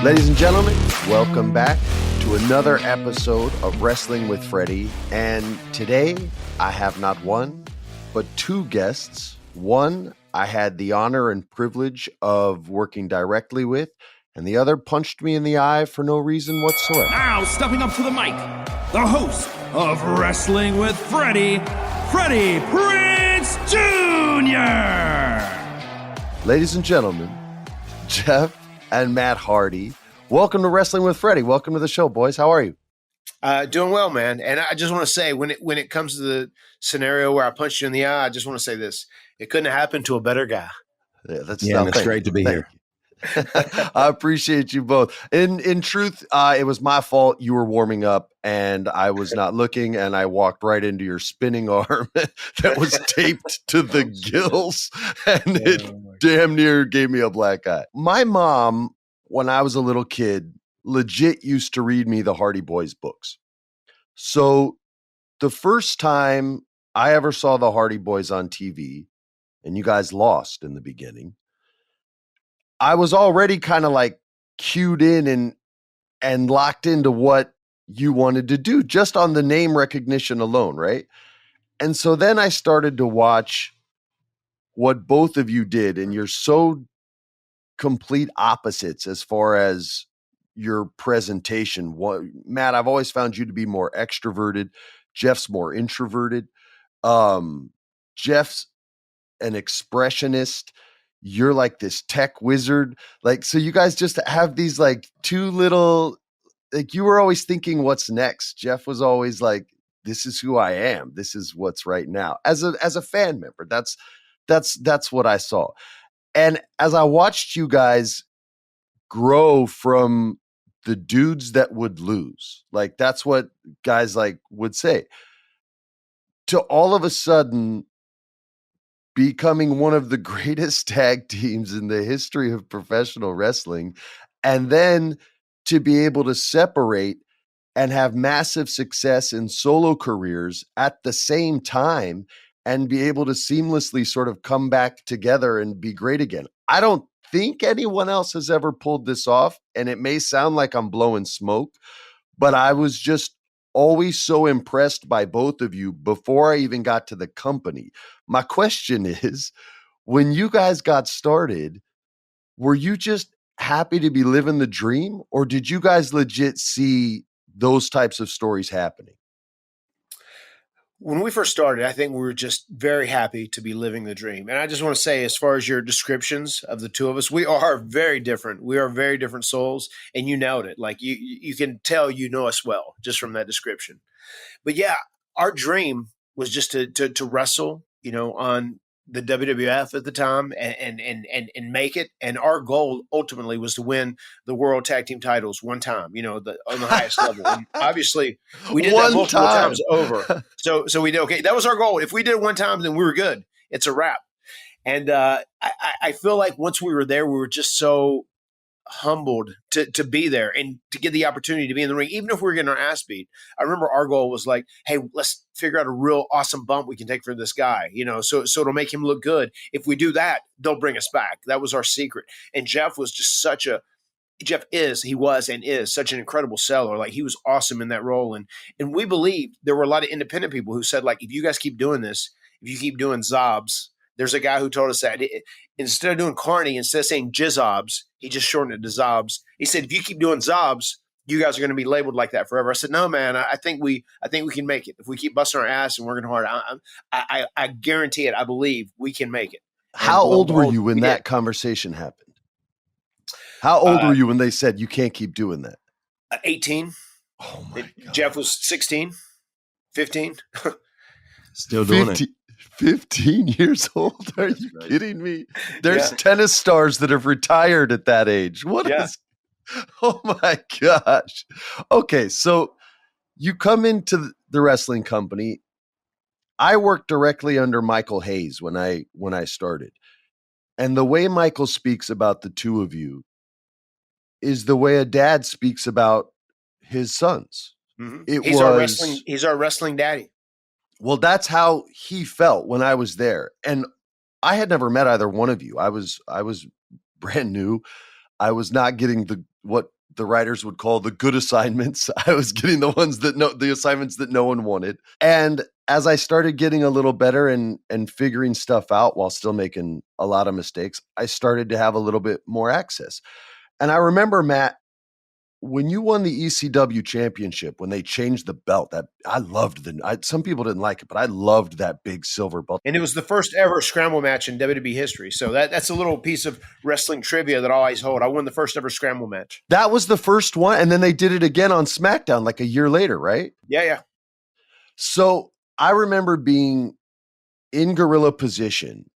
Ladies and gentlemen, welcome back to another episode of Wrestling with Freddie. And today I have not one, but two guests. One I had the honor and privilege of working directly with, and the other punched me in the eye for no reason whatsoever. Now stepping up to the mic, the host of Wrestling with Freddie, Freddie Prinze Jr. Ladies and gentlemen, Jeff and Matt Hardy. Welcome to Wrestling with Freddie. Welcome to the show, boys. How are you? Doing well, man. And I just want to say, when it comes to the scenario where I punched you in the eye, I just want to say this: it couldn't have happened to a better guy. Yeah, that's great to be here. I appreciate you both. In truth, it was my fault. You were warming up, and I was not looking, and I walked right into your spinning arm that was taped to the gills, and it damn near gave me a black eye. My mom, when I was a little kid, legit used to read me the Hardy Boys books. So the first time I ever saw the Hardy Boys on TV, and you guys lost in the beginning, I was already kind of like cued in and locked into what you wanted to do just on the name recognition alone, right? And so then I started to watch what both of you did, and you're so complete opposites as far as your presentation. Matt, I've always found you to be more extroverted. Jeff's more introverted. Jeff's an expressionist. You're like this tech wizard. Like, so you guys just have these like two little, like you were always thinking what's next. Jeff was always like, this is who I am. This is what's right now. As a fan member, that's what I saw. And as I watched you guys grow from the dudes that would lose, like that's what guys like would say, to all of a sudden becoming one of the greatest tag teams in the history of professional wrestling, and then to be able to separate and have massive success in solo careers at the same time and be able to seamlessly sort of come back together and be great again. I don't think anyone else has ever pulled this off, and it may sound like I'm blowing smoke, but I was just always so impressed by both of you before I even got to the company. My question is, when you guys got started, were you just happy to be living the dream, or did you guys legit see those types of stories happening? When we first started, I think we were just very happy to be living the dream. And I just want to say, as far as your descriptions of the two of us, we are very different. We are very different souls, and you nailed it. Like you can tell you know us well just from that description. But yeah, our dream was just to wrestle, on the WWF at the time and make it. And our goal ultimately was to win the World Tag Team titles one time, on the highest level. And obviously we did that multiple times over. So we did, okay, that was our goal. If we did it one time, then we were good. It's a wrap. And I feel like once we were there, we were just so humbled to be there and to get the opportunity to be in the ring, even if we were getting our ass beat. I remember our goal was like, hey, let's figure out a real awesome bump we can take for this guy, so it'll make him look good. If we do that, they'll bring us back. That was our secret. And Jeff was just he was and is such an incredible seller. Like, he was awesome in that role. And we believed there were a lot of independent people who said, like, if you guys keep doing this, if you keep doing Zobs, there's a guy who told us that instead of doing Carney, instead of saying Jizzobs, he just shortened it to Zobs. He said, if you keep doing Zobs, you guys are going to be labeled like that forever. I said, no, man, I think we can make it. If we keep busting our ass and working hard, I guarantee it. I believe we can make it. How old were you when that conversation happened? How old were you when they said you can't keep doing that? 18. Oh my God. Jeff was 16, 15. Still doing 50, 15 years old? Are you kidding me? There's tennis stars that have retired at that age. Oh my gosh. Okay, so you come into the wrestling company. I worked directly under Michael Hayes when I started. And the way Michael speaks about the two of you is the way a dad speaks about his sons. Mm-hmm. He's our wrestling daddy. Well, that's how he felt when I was there. And I had never met either one of you. I was brand new. I was not getting what the writers would call the good assignments. I was getting the assignments that no one wanted. And as I started getting a little better and figuring stuff out while still making a lot of mistakes, I started to have a little bit more access. And I remember, Matt, when you won the ECW championship, when they changed the belt, that I loved some people didn't like it, but I loved that big silver belt. And it was the first ever scramble match in WWE history. So that's a little piece of wrestling trivia that I always hold. I won the first ever scramble match. That was the first one. And then they did it again on SmackDown like a year later, right? Yeah. So I remember being in gorilla position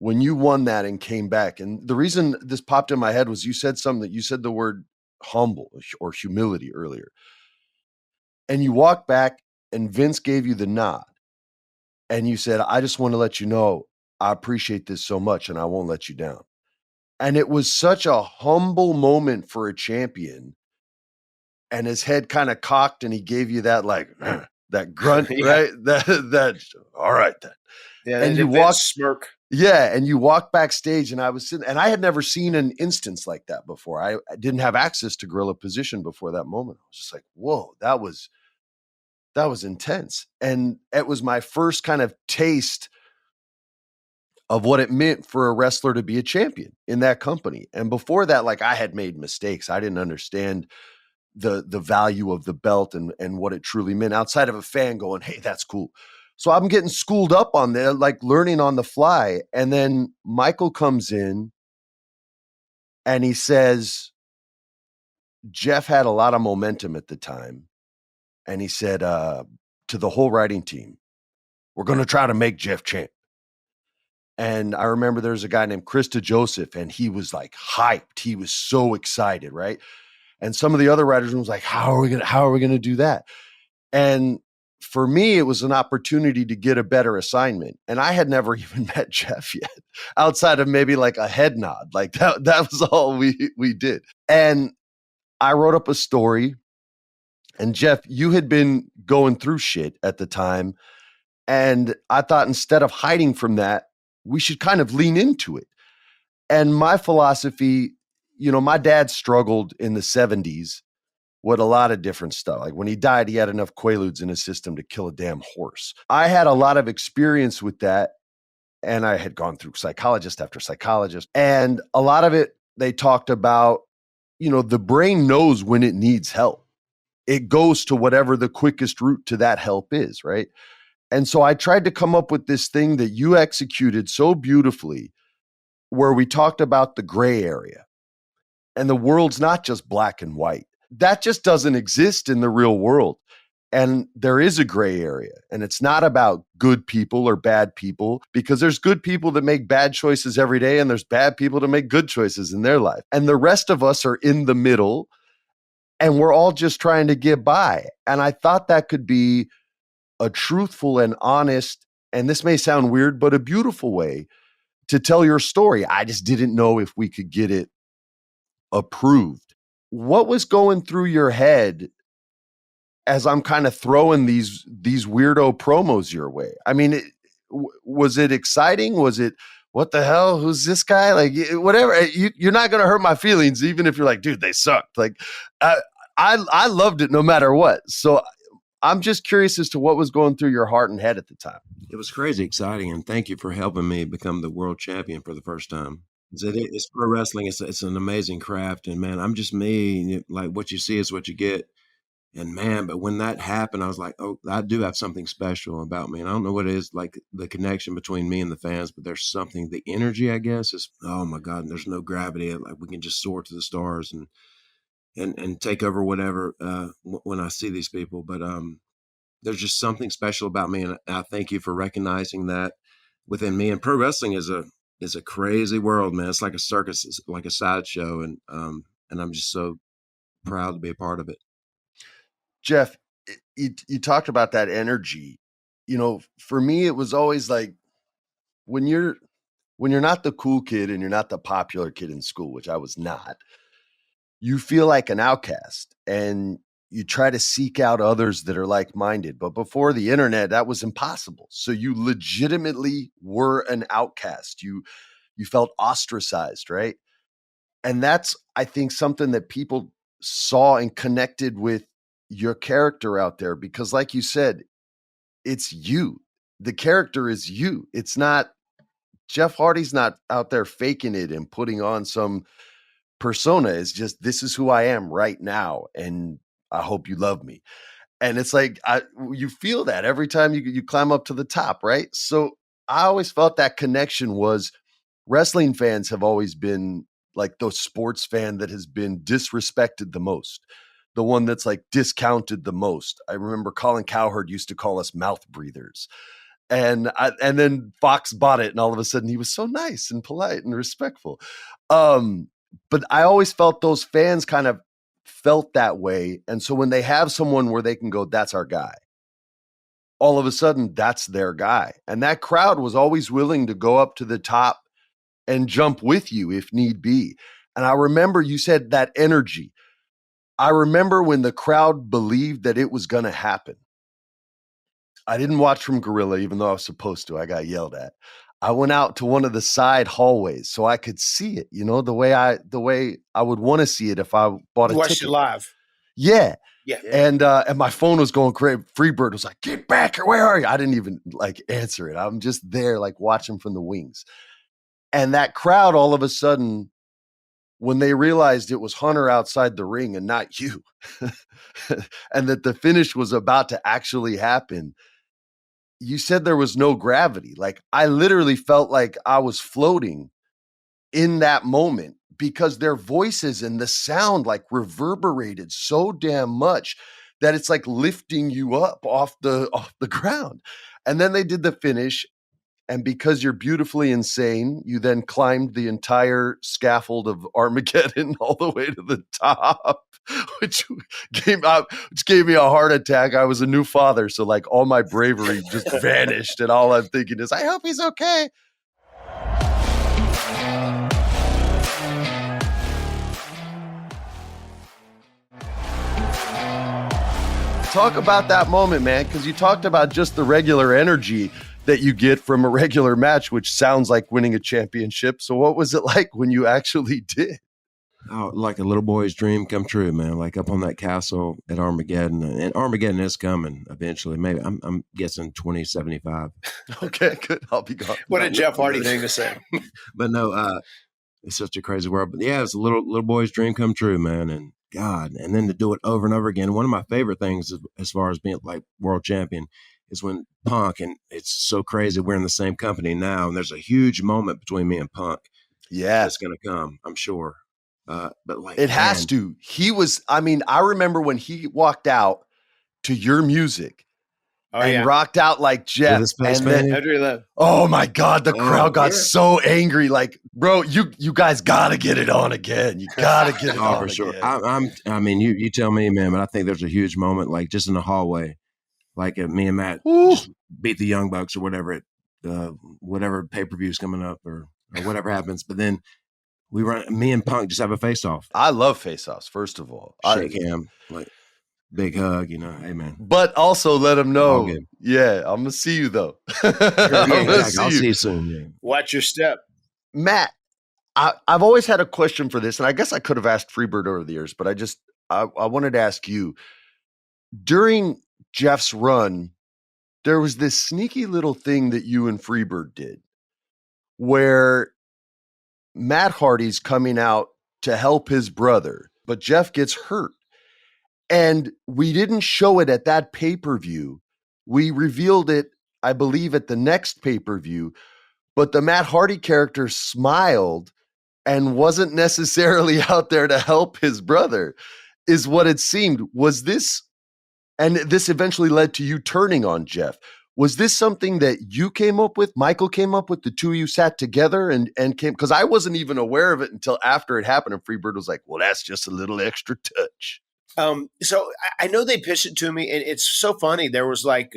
when you won that and came back. And the reason this popped in my head was you said the word humble or humility earlier. And you walked back and Vince gave you the nod. And you said, I just want to let you know, I appreciate this so much and I won't let you down. And it was such a humble moment for a champion. And his head kind of cocked and he gave you that that grunt, right? That all right then. Yeah, and you walked smirk. Yeah, and you walked backstage and I was sitting, and I had never seen an instance like that before. I didn't have access to gorilla position before that moment. I was just like, whoa, that was intense. And it was my first kind of taste of what it meant for a wrestler to be a champion in that company. And before that, I had made mistakes. I didn't understand the value of the belt and what it truly meant outside of a fan going, hey, that's cool. So I'm getting schooled up on there, learning on the fly. And then Michael comes in and he says, Jeff had a lot of momentum at the time. And he said to the whole writing team, we're going to try to make Jeff champ. And I remember there's a guy named Krista Joseph, and he was hyped. He was so excited, right? And some of the other writers was like, how are we going to do that? And for me, it was an opportunity to get a better assignment. And I had never even met Jeff yet, outside of maybe a head nod. That was all we did. And I wrote up a story. And Jeff, you had been going through shit at the time. And I thought instead of hiding from that, we should kind of lean into it. And my philosophy, my dad struggled in the 70s with a lot of different stuff. When he died, he had enough Quaaludes in his system to kill a damn horse. I had a lot of experience with that. And I had gone through psychologist after psychologist. And a lot of it, they talked about, the brain knows when it needs help. It goes to whatever the quickest route to that help is, right? And so I tried to come up with this thing that you executed so beautifully, where we talked about the gray area. And the world's not just black and white. That just doesn't exist in the real world. And there is a gray area. And it's not about good people or bad people, because there's good people that make bad choices every day, and there's bad people that make good choices in their life. And the rest of us are in the middle, and we're all just trying to get by. And I thought that could be a truthful and honest, and this may sound weird, but a beautiful way to tell your story. I just didn't know if we could get it approved. What was going through your head as I'm kind of throwing these weirdo promos your way? I mean, was it exciting? Was it, what the hell? Who's this guy? Whatever. You're not going to hurt my feelings, even if you're like, dude, they sucked. I loved it no matter what. So I'm just curious as to what was going through your heart and head at the time. It was crazy exciting, and thank you for helping me become the world champion for the first time. It's pro wrestling. It's an amazing craft, and man, I'm just me. What you see is what you get. And man, but when that happened, I was like, oh, I do have something special about me. And I don't know what it is, the connection between me and the fans, but there's something, the energy, I guess, is, oh my God, and there's no gravity. We can just soar to the stars and take over whatever when I see these people. But there's just something special about me. And I thank you for recognizing that within me. And pro wrestling is a crazy world, man. It's like a circus, it's like a sideshow. And I'm just so proud to be a part of it. Jeff, you talked about that energy. For me, it was always when you're not the cool kid and you're not the popular kid in school, which I was not, you feel like an outcast and you try to seek out others that are like-minded. But before the internet, that was impossible. So you legitimately were an outcast. You felt ostracized, right? And that's, I think, something that people saw and connected with your character out there, because like you said, it's you. The character is you. It's not Jeff Hardy's not out there faking it and putting on some persona. It's just, this is who I am right now, and I hope you love me. And it's like you feel that every time you climb up to the top, right? So I always felt that connection was, wrestling fans have always been like the sports fan that has been disrespected the most, the one that's like discounted the most. I remember Colin Cowherd used to call us mouth breathers. And then Fox bought it, and all of a sudden he was so nice and polite and respectful. But I always felt those fans kind of felt that way. And so when they have someone where they can go, that's our guy, all of a sudden that's their guy. And that crowd was always willing to go up to the top and jump with you if need be. And I remember you said that energy. I remember when the crowd believed that it was going to happen. I didn't watch from Gorilla, even though I was supposed to. I got yelled at. I went out to one of the side hallways so I could see it, the way I would want to see it if I bought a You watched ticket. it live. Yeah. Yeah. And my phone was going crazy. Freebird was like, "Get back here. Where are you?" I didn't even like answer it. I'm just there like watching from the wings. And that crowd, all of a sudden, when they realized it was Hunter outside the ring and not you, and that the finish was about to actually happen, you said there was no gravity. Like, I literally felt like I was floating in that moment, because their voices and the sound like reverberated so damn much that it's like lifting you up off the ground. And then they did the finish. And because you're beautifully insane, you then climbed the entire scaffold of Armageddon all the way to the top, which gave me a heart attack. I was a new father, so like all my bravery just vanished, and all I'm thinking is, I hope he's okay. Talk about that moment, man, because you talked about just the regular energy that you get from a regular match, which sounds like winning a championship. So what was it like when you actually did? Oh, like a little boy's dream come true, man. Like up on that castle at Armageddon, and Armageddon is coming eventually. Maybe I'm guessing 2075. Okay, good. I'll be gone. What a Jeff Hardy thing to say. But no, it's such a crazy world. But yeah, it's a little boy's dream come true, man. And God, and then to do it over and over again. One of my favorite things as far as being like world champion is when Punk, and it's so crazy, we're in the same company now, and there's a huge moment between me and Punk. Yeah, that's gonna come, I'm sure. But like, it has to. He was. I mean, I remember when he walked out to your music and rocked out like Jeff, and then, oh my God, the crowd got so angry. Like, bro, you guys got to get it on again. You got to get it on for sure. Again. I mean, you tell me, man, but I think there's a huge moment, like just in the hallway, like me and Matt just beat the Young Bucks or whatever whatever pay-per-view is coming up or whatever happens. But then me and Punk just have a face-off. I love face-offs, first of all. Shake him, like big hug, hey, man. But also let him know, yeah, I'm going to see you, though. I'll see you soon. Yeah. Watch your step. Matt, I've always had a question for this, and I guess I could have asked Freebird over the years, but I wanted to ask you. During Jeff's run, there was this sneaky little thing that you and Freebird did where Matt Hardy's coming out to help his brother, but Jeff gets hurt. And we didn't show it at that pay-per-view. We revealed it, I believe, at the next pay-per-view. But the Matt Hardy character smiled and wasn't necessarily out there to help his brother, is what it seemed. Was this, and this eventually led to you turning on Jeff. Was this something that you came up with? Michael came up with? The two of you sat together and came? Because I wasn't even aware of it until after it happened. And Freebird was like, well, that's just a little extra touch. So I know they pitched it to me, and it's so funny. There was like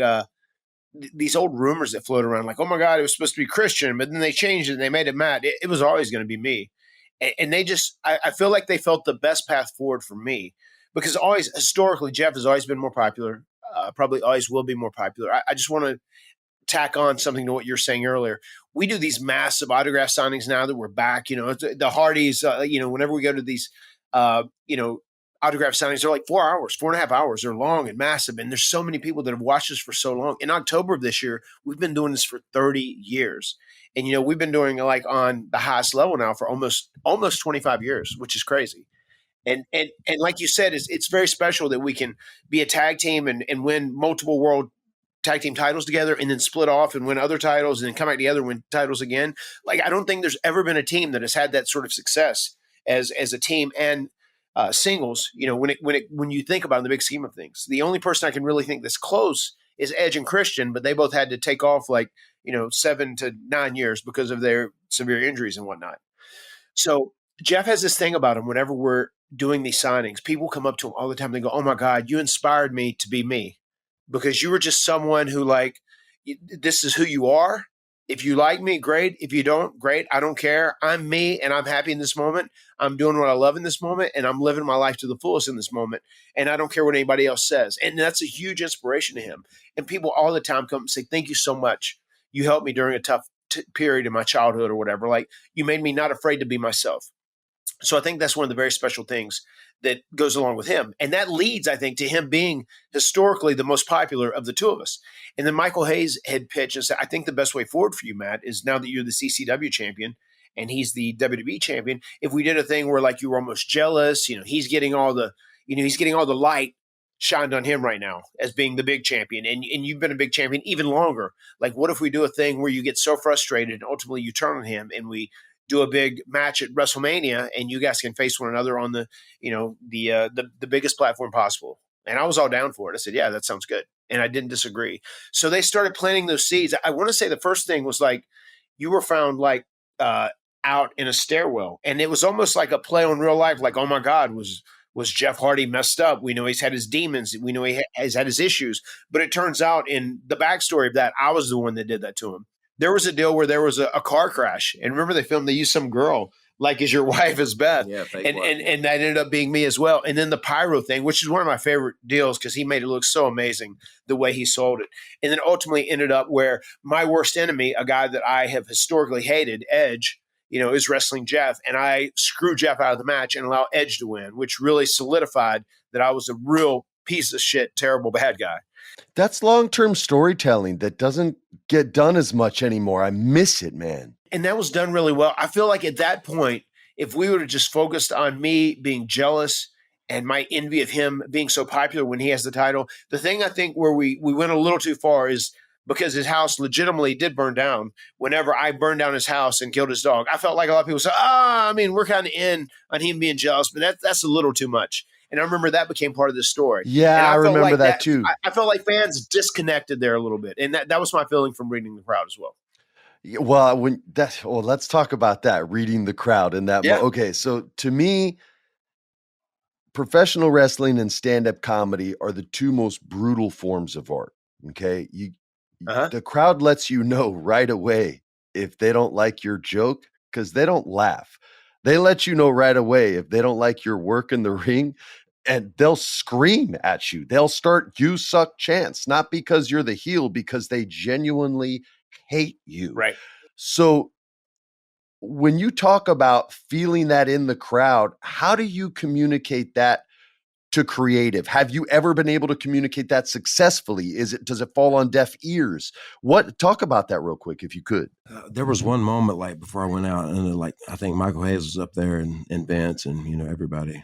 these old rumors that float around, like, oh my God, it was supposed to be Christian, but then they changed it and they made it Matt. It was always going to be me. And they just, I feel like they felt the best path forward for me, because always historically, Jeff has always been more popular, probably always will be more popular. I just want tack on something to what you're saying earlier. We do these massive autograph signings now that we're back. You know, the Hardys. You know, whenever we go to these, you know, autograph signings, they're like 4 hours, 4.5 hours. They're long and massive, and there's so many people that have watched us for so long. In October of this year, we've been doing this for 30 years, and you know, we've been doing it like on the highest level now for almost 25 years, which is crazy. And like you said, it's very special that we can be a tag team and win multiple world tag team titles together and then split off and win other titles and then come back together and win titles again. Like, I don't think there's ever been a team that has had that sort of success as a team and singles. You know, when you think about it in the big scheme of things, the only person I can really think that's close is Edge and Christian, but they both had to take off like, you know, 7 to 9 years because of their severe injuries and whatnot. So Jeff has this thing about him. Whenever we're doing these signings, people come up to him all the time. They go, "Oh my God, you inspired me to be me, because you were just someone who, like, this is who you are. If you like me, great. If you don't, great. I don't care. I'm me, and I'm happy in this moment. I'm doing what I love in this moment, and I'm living my life to the fullest in this moment. And I don't care what anybody else says." And that's a huge inspiration to him. And people all the time come and say, "Thank you so much. You helped me during a tough period in my childhood," or whatever. Like, you made me not afraid to be myself. So I think that's one of the very special things that goes along with him. And that leads, I think, to him being historically the most popular of the two of us. And then Michael Hayes had pitched and said, "I think the best way forward for you, Matt, is now that you're the CCW champion and he's the WWE champion, if we did a thing where, like, you were almost jealous, you know, he's getting all the light shined on him right now as being the big champion. And you've been a big champion even longer. Like, what if we do a thing where you get so frustrated and ultimately you turn on him and we do a big match at WrestleMania and you guys can face one another on the, you know, the biggest platform possible." And I was all down for it. I said, "Yeah, that sounds good." And I didn't disagree. So they started planting those seeds. I want to say the first thing was like, you were found like out in a stairwell. And it was almost like a play on real life. Like, oh my God, was Jeff Hardy messed up? We know he's had his demons. We know he has had his issues. But it turns out in the backstory of that, I was the one that did that to him. There was a deal where there was a car crash. And remember they used some girl, like, "Is your wife as Beth?" Yeah, and that ended up being me as well. And then the pyro thing, which is one of my favorite deals because he made it look so amazing the way he sold it. And then ultimately ended up where my worst enemy, a guy that I have historically hated, Edge, you know, is wrestling Jeff. And I screw Jeff out of the match and allow Edge to win, which really solidified that I was a real piece of shit, terrible bad guy. That's long-term storytelling that doesn't get done as much anymore. I miss it, man. And that was done really well. I feel like at that point, if we would have just focused on me being jealous and my envy of him being so popular when he has the title, the thing I think where we went a little too far is because his house legitimately did burn down. Whenever I burned down his house and killed his dog, I felt like a lot of people said, I mean, we're kind of in on him being jealous, but that's a little too much. And I remember that became part of the story. Yeah, I remember like that too. I felt like fans disconnected there a little bit. And that was my feeling from reading the crowd as well. Well, let's talk about that, reading the crowd in that. Yeah. Okay, so to me, professional wrestling and stand-up comedy are the two most brutal forms of art. Okay, the crowd lets you know right away if they don't like your joke because they don't laugh. They let you know right away if they don't like your work in the ring, and they'll scream at you. They'll start "you suck" chants, not because you're the heel, because they genuinely hate you. Right. So when you talk about feeling that in the crowd, how do you communicate that to creative? Have you ever been able to communicate that successfully? Does it fall on deaf ears? Talk about that real quick, if you could. There was one moment, like, before I went out, and like, I think Michael Hayes was up there and Vince and, you know, everybody,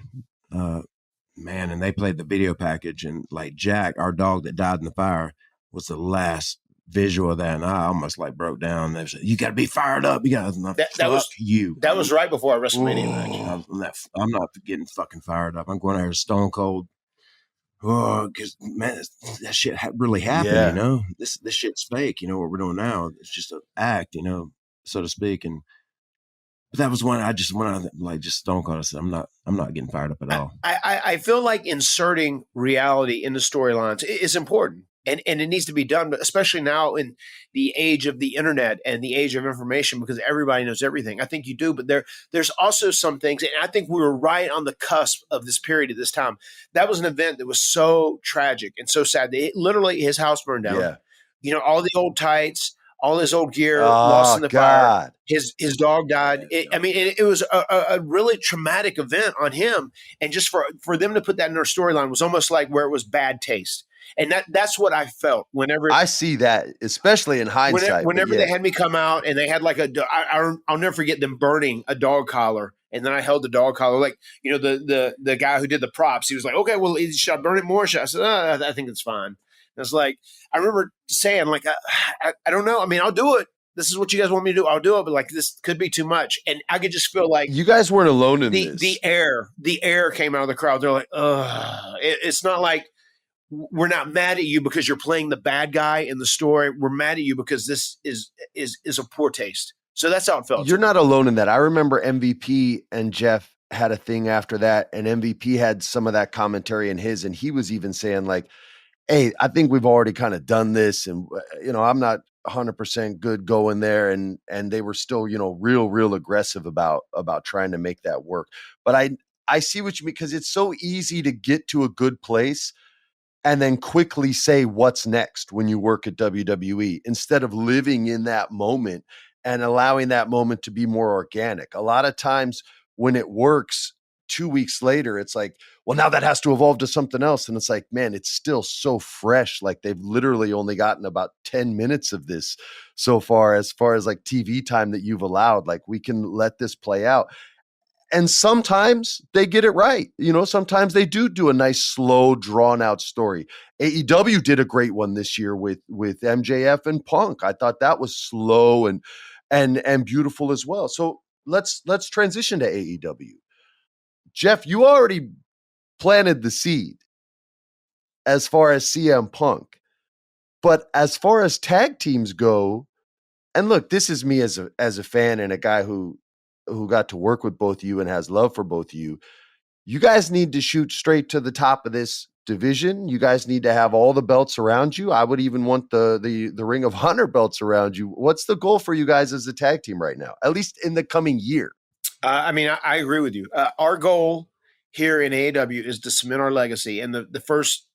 man, and they played the video package, and like Jack, our dog that died in the fire, was the last visual of that, and I almost like broke down. They said, "You got to be fired up. You got to That was right before our WrestleMania match. I'm not getting fucking fired up. I'm going out here stone cold. Oh, because, man, that shit really happened. Yeah. You know, this shit's fake. You know what we're doing now? It's just an act, you know, so to speak. And but that was when I just went out, like, just stone cold. I said, I'm not getting fired up at all. I feel like inserting reality in the storylines is important. And it needs to be done, but especially now in the age of the internet and the age of information, because everybody knows everything. I think you do, but there's also some things, and I think we were right on the cusp of this period at this time. That was an event that was so tragic and so sad. Literally, his house burned down. Yeah. all the old tights, all his old gear lost Oh in the fire. God. His dog died. It was a really traumatic event on him. And just for them to put that in their storyline was almost like where it was bad taste. And that's what I felt whenever I see that, especially in hindsight. Whenever they had me come out and they had like I'll never forget them burning a dog collar. And then I held the dog collar, like, the guy who did the props. He was like, okay, well, should I burn it more? I said, I think it's fine. And it's like, I remember saying, like, I don't know. I mean, I'll do it. This is what you guys want me to do. I'll do it. But like, this could be too much. And I could just feel like you guys weren't alone in this. The air came out of the crowd. They're like, ugh. It's not like, we're not mad at you because you're playing the bad guy in the story. We're mad at you because this is a poor taste. So that's how it felt. You're not alone in that. I remember MVP and Jeff had a thing after that, and MVP had some of that commentary in his, and he was even saying like, hey, I think we've already kind of done this, and I'm not 100% good going there, and they were still, real aggressive about trying to make that work. But I see what you mean, because it's so easy to get to a good place and then quickly say what's next when you work at WWE, instead of living in that moment and allowing that moment to be more organic. A lot of times when it works, 2 weeks later, it's like, well, now that has to evolve to something else. And it's like, man, it's still so fresh. Like they've literally only gotten about 10 minutes of this so far as like TV time that you've allowed. Like, we can let this play out. And sometimes they get it right. Sometimes they do a nice, slow, drawn out story. AEW did a great one this year with MJF and Punk. I thought that was slow and beautiful as well. So let's transition to AEW. Jeff, you already planted the seed as far as CM Punk. But as far as tag teams go, and look, this is me as a fan and a guy who got to work with both of you and has love for both of you. You guys need to shoot straight to the top of this division. You guys need to have all the belts around you. I would even want the Ring of Honor belts around you. What's the goal for you guys as a tag team right now, at least in the coming year? I agree with you. Our goal here in AEW is to cement our legacy. And the first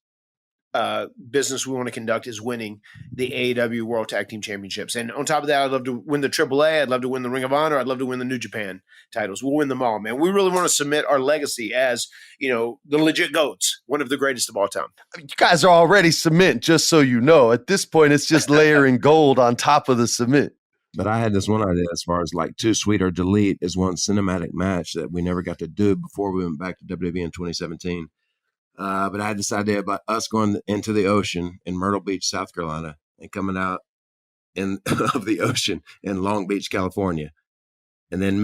business we want to conduct is winning the AEW World Tag Team Championships. And on top of that, I'd love to win the AAA. I'd love to win the Ring of Honor. I'd love to win the New Japan titles. We'll win them all, man. We really want to submit our legacy as, the legit GOATs, one of the greatest of all time. You guys are already cement, just so you know. At this point, it's just layering gold on top of the cement. But I had this one idea as far as like Too Sweet or Delete is one cinematic match that we never got to do before we went back to WWE in 2017. But I had this idea about us going into the ocean in Myrtle Beach, South Carolina, and coming out of the ocean in Long Beach, California. And then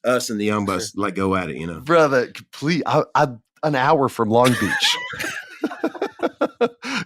us and the Young Bucks like go at it, Brother, please, I'm an hour from Long Beach.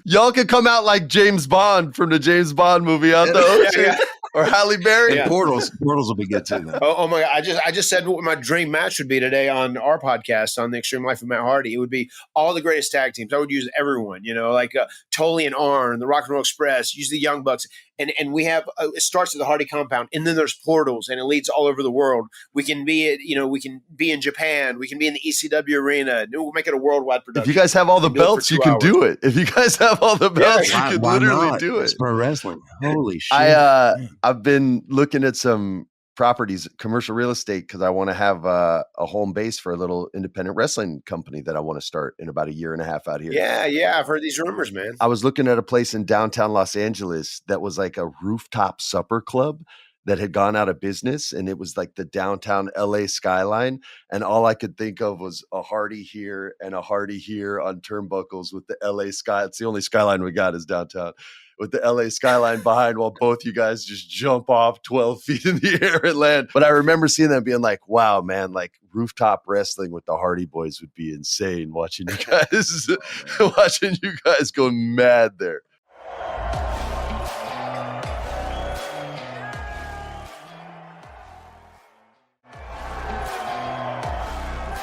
Y'all can come out like James Bond from the James Bond movie out the ocean. Yeah. Or Halle Berry. Yeah. Portals will be good too. Though. Oh my God! I just said what my dream match would be today on our podcast on the Extreme Life of Matt Hardy. It would be all the greatest tag teams. I would use everyone, like Tully and Arn, the Rock and Roll Express. Use the Young Bucks, and we have it starts at the Hardy compound, and then there's portals, and it leads all over the world. We can be we can be in Japan. We can be in the ECW arena. We'll make it a worldwide production. If you guys have all the belts, you can do it. If you guys have all the belts, you can literally do it. It's pro wrestling. Holy shit! I've been looking at some properties, commercial real estate, because I want to have a home base for a little independent wrestling company that I want to start in about a year and a half out here. Yeah. I've heard these rumors, man. I was looking at a place in downtown Los Angeles that was like a rooftop supper club that had gone out of business, and it was like the downtown LA skyline. And all I could think of was a Hardy here and a Hardy here on turnbuckles with the LA sky. It's the only skyline we got is downtown, with the LA skyline behind, while both you guys just jump off 12 feet in the air and land. But I remember seeing them being like, wow, man, like rooftop wrestling with the Hardy Boys would be insane, watching you guys go mad there.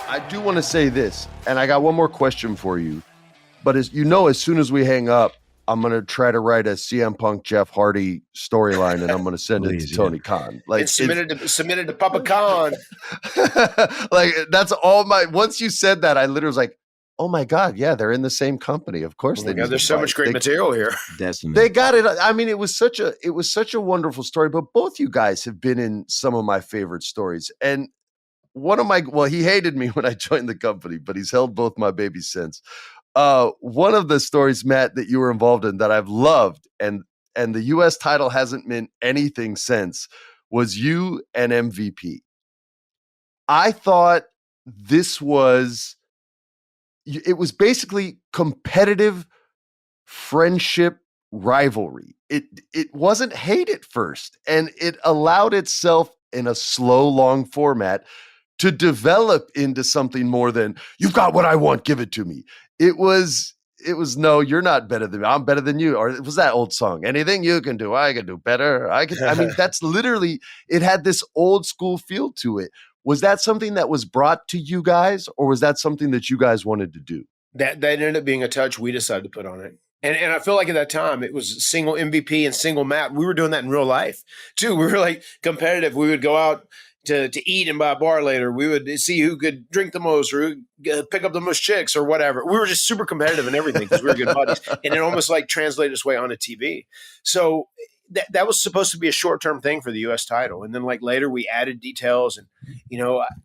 I do want to say this, and I got one more question for you. But as soon as we hang up, I'm going to try to write a CM Punk Jeff Hardy storyline, and I'm going to send it to Tony Khan. Like, submit it to Papa Khan. Like, that's all once you said that, I literally was like, oh my God, yeah, they're in the same company. Of course Oh they my God, need there's to so fight. much great material here. Destiny. They got it. I mean, it was such a wonderful story, but both you guys have been in some of my favorite stories. And he hated me when I joined the company, but he's held both my babies since. One of the stories, Matt, that you were involved in that I've loved, and the US title hasn't meant anything since, was you and MVP. I thought this was it was basically competitive friendship rivalry. It wasn't hate at first, and it allowed itself in a slow, long format to develop into something more than you've got what I want, give it to me. It was no, you're not better than me. I'm better than you. Or it was that old song. Anything you can do, I can do better. I mean, that's literally, it had this old school feel to it. Was that something that was brought to you guys, or was that something that you guys wanted to do? That ended up being a touch we decided to put on it. And I feel like at that time it was single MVP and single Matt. We were doing that in real life too. We were like competitive. We would go out to eat and buy a bar later. We would see who could drink the most or who pick up the most chicks or whatever. We were just super competitive in everything because we were good buddies. And it almost like translated its way onto TV. So that was supposed to be a short-term thing for the U.S. title. And then like later we added details. And,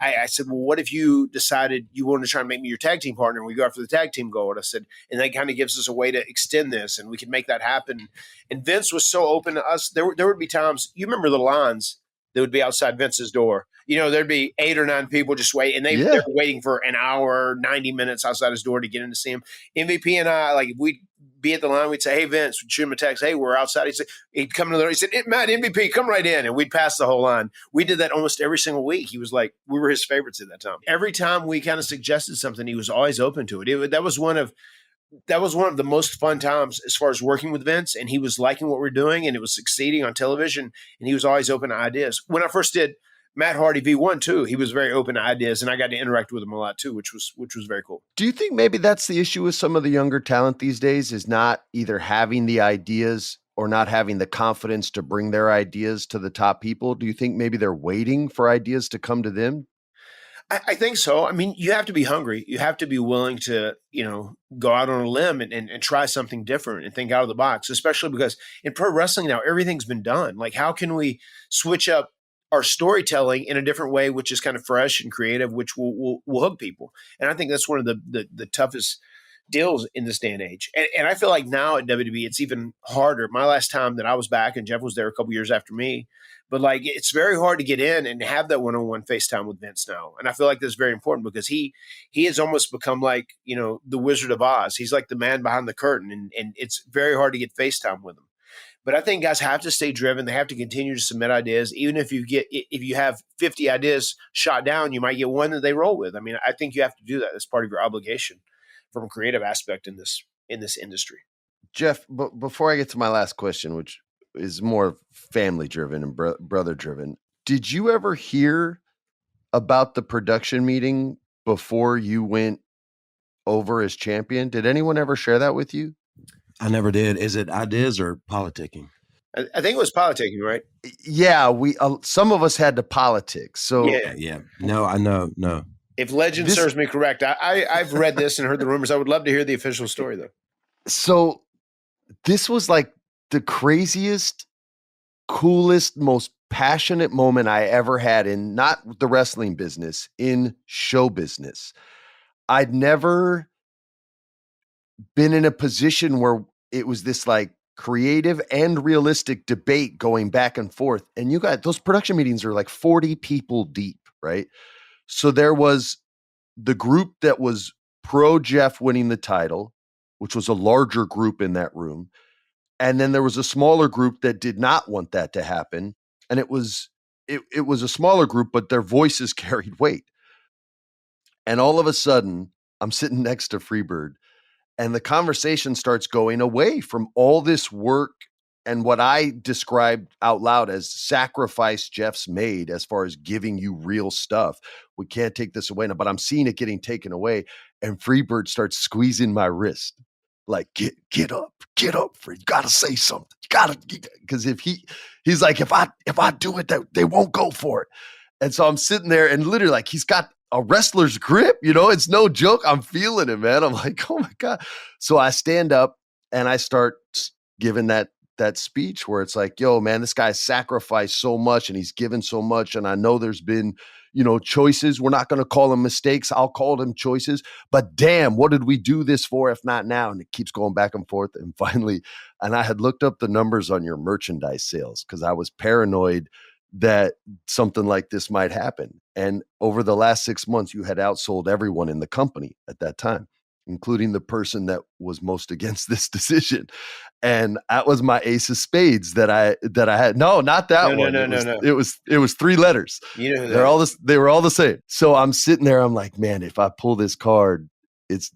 I said, well, what if you decided you wanted to try and make me your tag team partner and we go after the tag team gold? I said, and that kind of gives us a way to extend this and we can make that happen. And Vince was so open to us. There would be times, you remember the lines that would be outside Vince's door. There'd be 8 or 9 people just wait, and they were waiting for an hour, 90 minutes outside his door to get in to see him. MVP and I, like, we'd be at the line, we'd say, hey, Vince, we'd shoot him a text, hey, we're outside. He'd come to the door, he said, Matt, MVP, come right in, and we'd pass the whole line. We did that almost every single week. He was like, we were his favorites at that time. Every time we kind of suggested something, he was always open to it. That was one of the most fun times as far as working with Vince, and he was liking what we're doing, and it was succeeding on television, and he was always open to ideas. When I first did Matt Hardy V1 too, he was very open to ideas, and I got to interact with him a lot too, which was very cool. Do you think maybe that's the issue with some of the younger talent these days, is not either having the ideas or not having the confidence to bring their ideas to the top people? Do you think maybe they're waiting for ideas to come to them? I think so. I mean, you have to be hungry. You have to be willing to, go out on a limb and try something different and think out of the box, especially because in pro wrestling now, everything's been done. Like, how can we switch up our storytelling in a different way, which is kind of fresh and creative, which will hook people? And I think that's one of the toughest deals in this day and age. And I feel like now at WWE, it's even harder. My last time that I was back, and Jeff was there a couple years after me, but like, it's very hard to get in and have that one-on-one FaceTime with Vince now. And I feel like that's very important because he has almost become like, the Wizard of Oz. He's like the man behind the curtain, and it's very hard to get FaceTime with him. But I think guys have to stay driven. They have to continue to submit ideas. Even if you have 50 ideas shot down, you might get one that they roll with. I mean, I think you have to do that. That's part of your obligation from a creative aspect in this industry. Jeff, before I get to my last question, which is more family driven and brother driven, did you ever hear about the production meeting before you went over as champion? Did anyone ever share that with you? I never did. Is it ideas or politicking? I think it was politicking, right? Yeah, we some of us had to politics. So yeah. No, I know. No. If legend serves me correct, I've read this and heard the rumors. I would love to hear the official story, though. So this was like the craziest, coolest, most passionate moment I ever had in not the wrestling business, in show business. I'd never been in a position where it was this like creative and realistic debate going back and forth. And you got those production meetings are like 40 people deep, right? So there was the group that was pro Jeff winning the title, which was a larger group in that room. And then there was a smaller group that did not want that to happen. And it was a smaller group, but their voices carried weight. And all of a sudden, I'm sitting next to Freebird, and the conversation starts going away from all this work and what I described out loud as sacrifice Jeff's made as far as giving you real stuff. We can't take this away now, but I'm seeing it getting taken away. And Freebird starts squeezing my wrist. Like, get up, Fred. You gotta say something. You gotta, because if he's like, if I do it, they won't go for it. And so I'm sitting there and literally like he's got a wrestler's grip, it's no joke. I'm feeling it, man. I'm like, oh my God. So I stand up and I start giving that speech where it's like, yo, man, this guy sacrificed so much and he's given so much. And I know there's been, choices. We're not going to call them mistakes. I'll call them choices. But damn, what did we do this for if not now? And it keeps going back and forth. And finally, and I had looked up the numbers on your merchandise sales because I was paranoid that something like this might happen. And over the last 6 months, you had outsold everyone in the company at that time, including the person that was most against this decision. And that was my ace of spades that I had. No, not that one. No. It was 3 letters. You know who They're all this. They were all the same. So I'm sitting there. I'm like, man, if I pull this card, it's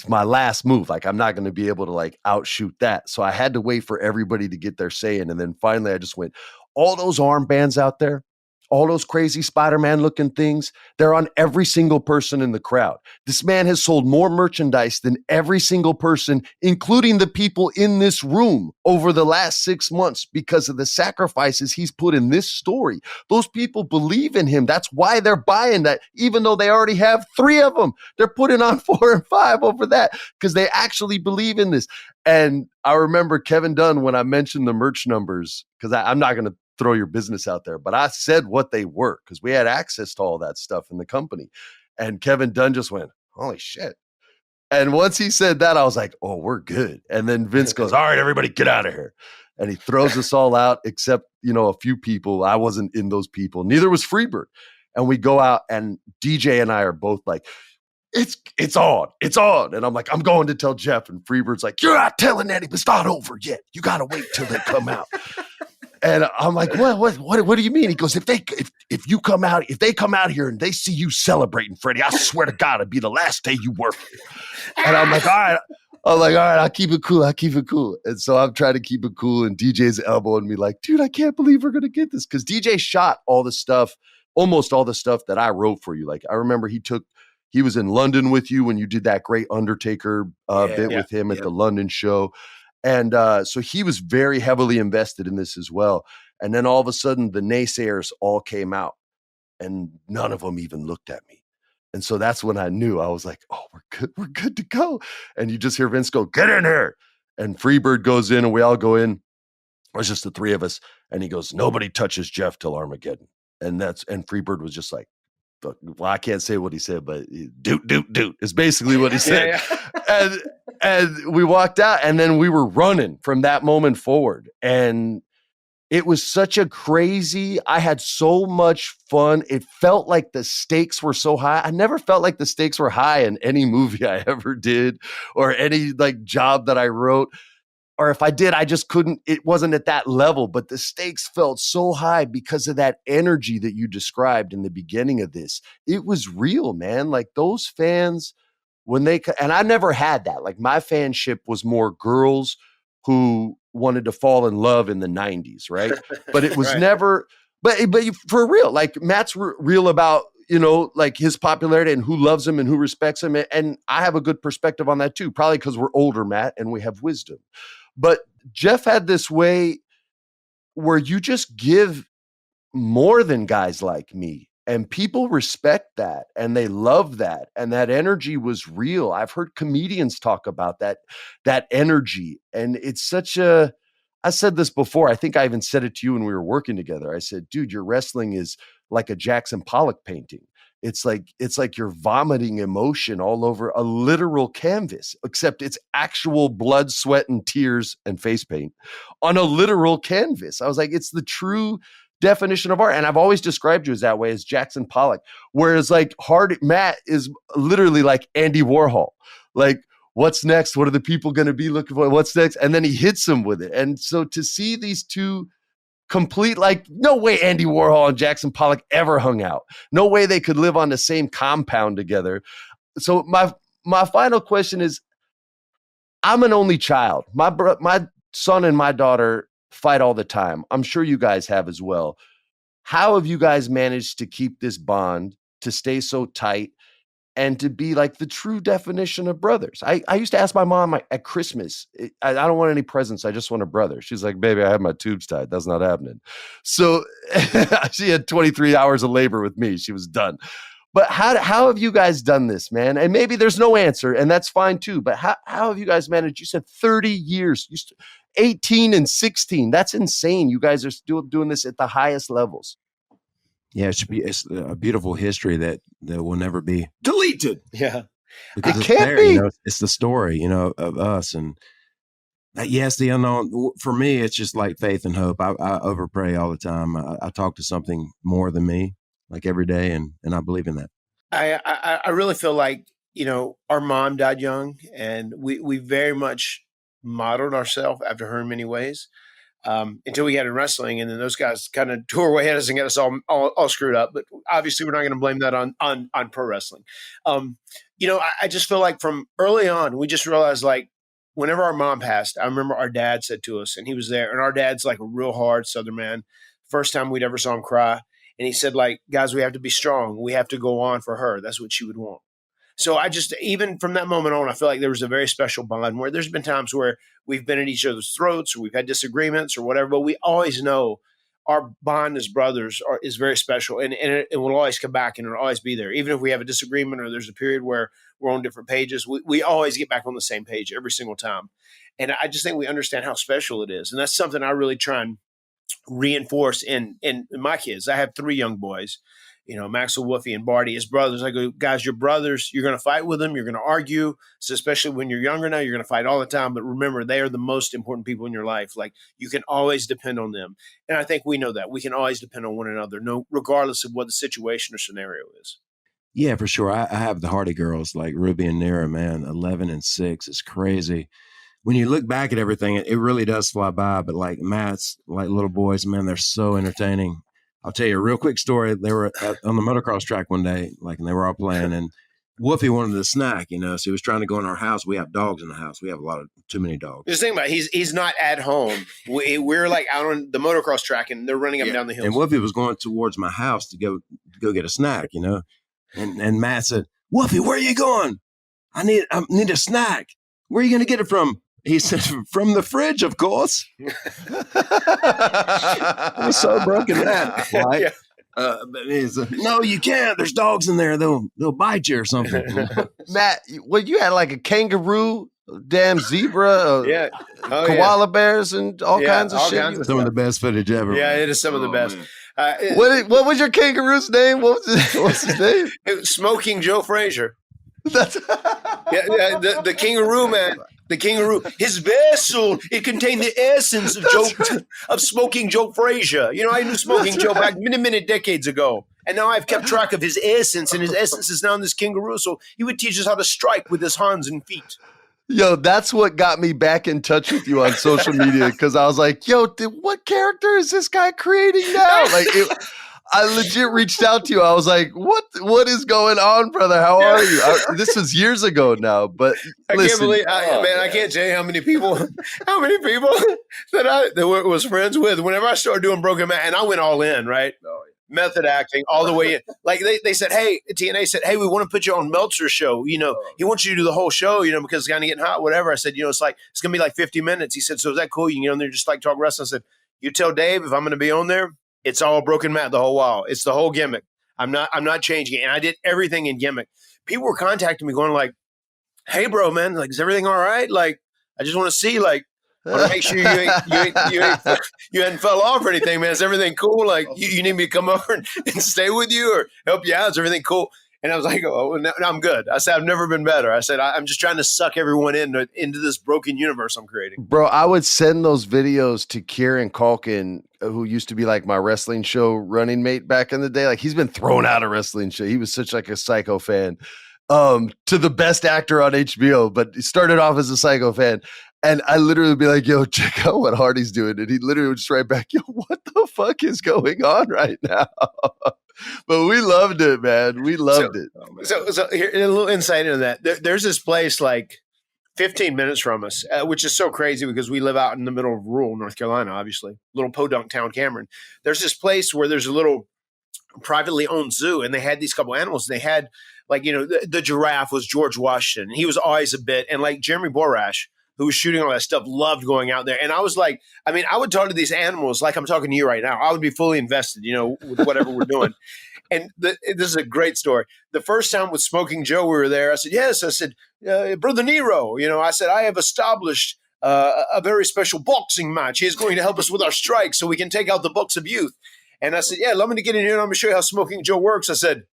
my last move. Like I'm not going to be able to like outshoot that. So I had to wait for everybody to get their say in. And then finally I just went, all those armbands out there, all those crazy Spider-Man looking things, they're on every single person in the crowd. This man has sold more merchandise than every single person, including the people in this room over the last 6 months because of the sacrifices he's put in this story. Those people believe in him. That's why they're buying that, even though they already have 3 of them. They're putting on 4 and 5 over that because they actually believe in this. And I remember Kevin Dunn, when I mentioned the merch numbers, because I'm not going to throw your business out there, but I said what they were because we had access to all that stuff in the company. And Kevin Dunn just went, holy shit. And once he said that, I was like, oh, we're good. And then Vince goes, all right, everybody get out of here. And he throws us all out except, a few people. I wasn't in those people. Neither was Freebird. And we go out and DJ and I are both like, it's on. It's on. And I'm like, I'm going to tell Jeff. And Freebird's like, you're not telling Eddie, it's not over yet. You got to wait till they come out. And I'm like, what do you mean? He goes, if they come out here and they see you celebrating, Freddie, I swear to God, it'd be the last day you work here. And I'm like, all right. I'll keep it cool. And so I'm trying to keep it cool. And DJ's elbowing me like, dude, I can't believe we're going to get this. Because DJ shot almost all the stuff that I wrote for you. Like, I remember he was in London with you when you did that great Undertaker bit with him at the London show. And so he was very heavily invested in this as well. And then all of a sudden, the naysayers all came out and none of them even looked at me. And so that's when I knew. I was like, oh, we're good to go. And you just hear Vince go, get in here. And Freebird goes in and we all go in. It was just the 3 of us. And he goes, nobody touches Jeff till Armageddon. And Freebird was just like, well, I can't say what he said, but doot is basically what he said. Yeah. And we walked out and then we were running from that moment forward. And it was such a crazy, I had so much fun. It felt like the stakes were so high. I never felt like the stakes were high in any movie I ever did or any like job that I wrote. Or if I did, I just couldn't, it wasn't at that level, but the stakes felt so high because of that energy that you described in the beginning of this. It was real, man. Like those fans, and I never had that. Like my fanship was more girls who wanted to fall in love in the 90s, right? But it was never, but for real, like Matt's real about, like his popularity and who loves him and who respects him. And I have a good perspective on that too, probably because we're older, Matt, and we have wisdom. But Jeff had this way where you just give more than guys like me. And people respect that and they love that. And that energy was real. I've heard comedians talk about that energy. And it's I said this before. I think I even said it to you when we were working together. I said, dude, your wrestling is like a Jackson Pollock painting. It's like you're vomiting emotion all over a literal canvas, except it's actual blood, sweat, and tears and face paint on a literal canvas. I was like, it's the true definition of art. And I've always described you as that way, as Jackson Pollock. Whereas like Matt is literally like Andy Warhol. Like, what's next? What are the people going to be looking for? What's next? And then he hits them with it. And so to see these two complete, like, no way Andy Warhol and Jackson Pollock ever hung out. No way they could live on the same compound together. So my final question is, I'm an only child. My son and my daughter fight all the time. I'm sure you guys have as well. How have you guys managed to keep this bond, to stay so tight, and to be like the true definition of brothers? I used to ask my mom at Christmas, I don't want any presents. I just want a brother. She's like, baby, I have my tubes tied. That's not happening. So she had 23 hours of labor with me. She was done. But how have you guys done this, man? And maybe there's no answer, and that's fine too. But how have you guys managed? You said 30 years, 18 and 16. That's insane. You guys are still doing this at the highest levels. Yeah, it's a beautiful history that will never be deleted. Yeah. Because It it's can't there, be. it's the story, of us. And yes, the unknown, for me, it's just like faith and hope. I overpray all the time. I talk to something more than me, like every day. And I believe in that. I really feel like, our mom died young, and we very much modeled ourselves after her in many ways. Until we got in wrestling, and then those guys kind of tore away at us and got us all screwed up. But obviously, we're not going to blame that on pro wrestling. I just feel like from early on, we just realized, like, whenever our mom passed, I remember our dad said to us, and he was there, and our dad's like a real hard Southern man. First time we'd ever saw him cry, and he said, like, guys, we have to be strong. We have to go on for her. That's what she would want. So even from that moment on, I feel like there was a very special bond where there's been times where we've been at each other's throats, or we've had disagreements or whatever, but we always know our bond as brothers is very special, and it will always come back, and it'll always be there. Even if we have a disagreement or there's a period where we're on different pages, we always get back on the same page every single time. And I just think we understand how special it is. And that's something I really try and reinforce in my kids. I have 3 young boys, Maxwell, Woofy, and Barty as brothers. I go, guys, you're brothers. You're going to fight with them. You're going to argue. So especially when you're younger now, you're going to fight all the time. But remember, they are the most important people in your life. Like, you can always depend on them. And I think we know that. We can always depend on one another, regardless of what the situation or scenario is. Yeah, for sure. I have the Hardy girls like Ruby and Nira, man, 11 and 6. It's crazy. When you look back at everything, it really does fly by. But like Matt's, like little boys, man, they're so entertaining. I'll tell you a real quick story. They were on the motocross track one day, and they were all playing, and Woofy wanted a snack, so he was trying to go in our house. We have dogs in the house. We have too many dogs. Just think about it. He's not at home. We're like out on the motocross track, and they're running up and down the hills. And Woofy was going towards my house to go get a snack, and Matt said, "Woofy, where are you going? I need a snack. Where are you going to get it from?" He said, "From the fridge, of course." I was so broken that. Right? Yeah. But no, you can't. There's dogs in there. They'll bite you or something. Matt, you had like a kangaroo, damn zebra, koala bears, and all kinds of shit. Some of the best footage ever. Yeah, it is some of the best. What was your kangaroo's name? What's his name? It was Smoking Joe Frazier. The kangaroo, man. The kangaroo, his vessel, it contained the essence of Smoking Joe Frazier. I knew Smoking Joe back many decades ago. And now I've kept track of his essence, and his essence is now in this kangaroo. So he would teach us how to strike with his hands and feet. Yo, that's what got me back in touch with you on social media, because I was like, yo, what character is this guy creating now? Like, I legit reached out to you. I was like, what is going on, brother? How are you? This was years ago now, but listen. I can't tell you how many people that I was friends with. Whenever I started doing Broken Man, and I went all in, right? Oh, yeah. Method acting all the way in. Like they said, hey, TNA said, hey, we want to put you on Meltzer's show. He wants you to do the whole show, because it's kind of getting hot, whatever. I said, it's going to be like 50 minutes. He said, so is that cool? You can get on there just like talk wrestling. I said, you tell Dave if I'm going to be on there, it's all Broken Matt the whole while. It's the whole gimmick. I'm not changing it. And I did everything in gimmick. People were contacting me going like, hey, bro, man, like, is everything all right? Like, I just want to see, like, I want to make sure you hadn't fell off or anything, man. Is everything cool? Like, you need me to come over and stay with you or help you out? Is everything cool? And I was like, oh, no, I'm good. I said, I've never been better. I said, I'm just trying to suck everyone into this broken universe I'm creating. Bro, I would send those videos to Kieran Culkin, who used to be like my wrestling show running mate back in the day. Like, he's been thrown out of wrestling show. He was such like a psycho fan, to the best actor on HBO, but he started off as a psycho fan. And I literally would be like, yo, check out what Hardy's doing. And he literally would just write back, yo, what the fuck is going on right now? But we loved it, man. We loved it. So here, a little insight into that. There's this place like 15 minutes from us, which is so crazy because we live out in the middle of rural North Carolina, obviously, little podunk town, Cameron. There's this place where there's a little privately owned zoo, and they had these couple animals. They had like, the giraffe was George Washington. He was always a bit, and like Jeremy Borash, who was shooting all that stuff, loved going out there. And I was like, I would talk to these animals like I'm talking to you right now. I would be fully invested, with whatever we're doing. And this is a great story. The first time with Smoking Joe, we were there. I said, yes. I said, Brother Nero, I said, I have established a very special boxing match. He's going to help us with our strike so we can take out the Bucks of Youth. And I said, yeah, let me get in here and I'm going to show you how Smoking Joe works. I said,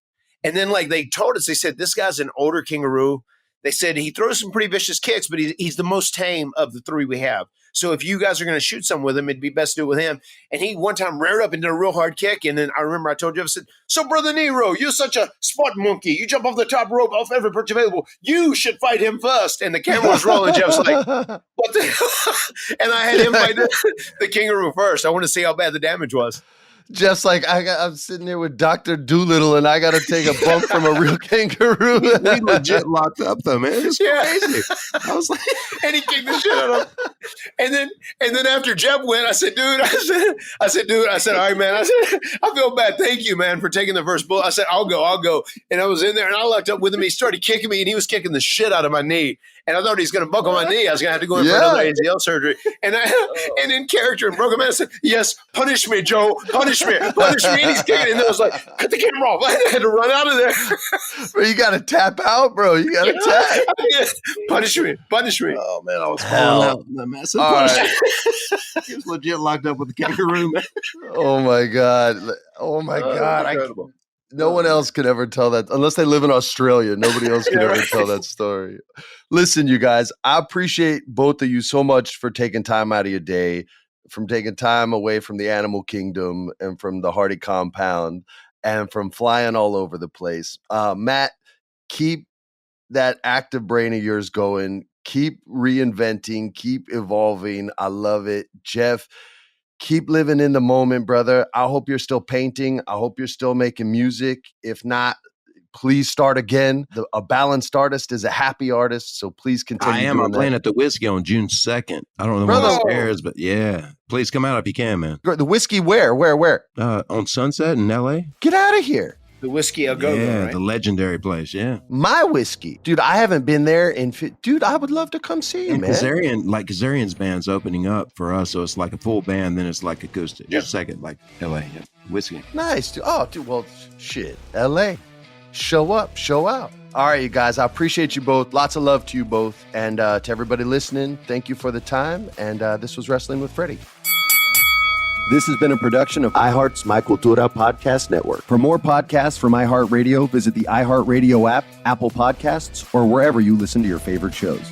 and then they told us, they said, this guy's an older kangaroo. They said he throws some pretty vicious kicks, but he's the most tame of the three we have. So if you guys are going to shoot some with him, it'd be best to do it with him. And he one time reared up and did a real hard kick. And then I remember I told Jeff, I said, so Brother Nero, you're such a spot monkey. You jump off the top rope off every perch available. You should fight him first. And the camera was rolling. Jeff's like, what the? And I had him fight the kangaroo first. I want to see how bad the damage was. Jeff's like, I'm sitting there with Dr. Doolittle and I got to take a bump from a real kangaroo. We legit locked up though, man. It's crazy. I was like, and he kicked the shit out of him. And then after Jeff went, I said, dude, all right, man. I said, I feel bad. Thank you, man, for taking the first bullet. I said, I'll go. And I was in there and I locked up with him. He started kicking me and he was kicking the shit out of my knee. And I thought he was going to buckle my knee. I was going to have to go in for another ACL surgery. And in character, and broke him. I said, yes, punish me, Joe. Punish me. And he's kicking. And then I was like, cut the camera off. I had to run out of there. Bro, you got to tap out, bro. You got to tap. Punish me. Oh, man, I was falling out. Massive punishment. He was legit locked up with the kangaroo, man. Oh, my God. Incredible. No one else could ever tell that unless they live in Australia. Nobody else could ever tell that story. Listen, you guys, I appreciate both of you so much for taking time out of your day, from taking time away from the animal kingdom and from the Hardy compound and from flying all over the place. Matt, keep that active brain of yours going. Keep reinventing, keep evolving. I love it. Jeff, keep living in the moment, brother. I hope you're still painting. I hope you're still making music. If not, please start again. A balanced artist is a happy artist, so please continue. I am. I'm playing at the Whiskey on June 2nd. I don't know when this airs, but yeah. Please come out if you can, man. The Whiskey where? On Sunset in L.A. Get out of here. The Whiskey I'll go Yeah, right? the legendary place, yeah. My Whiskey. Dude, I haven't been there dude, I would love to come see you, And man. Kazarian's band's opening up for us, so it's like a full band, then it's like acoustic. Just a second, like L.A., yeah. Whiskey. Nice, dude. Oh, dude, well, shit. L.A. Show up, show out. All right, you guys, I appreciate you both. Lots of love to you both. And to everybody listening, thank you for the time. And this was Wrestling with Freddie. This has been a production of iHeart's My Cultura podcast network. For more podcasts from iHeartRadio, visit the iHeartRadio app, Apple Podcasts, or wherever you listen to your favorite shows.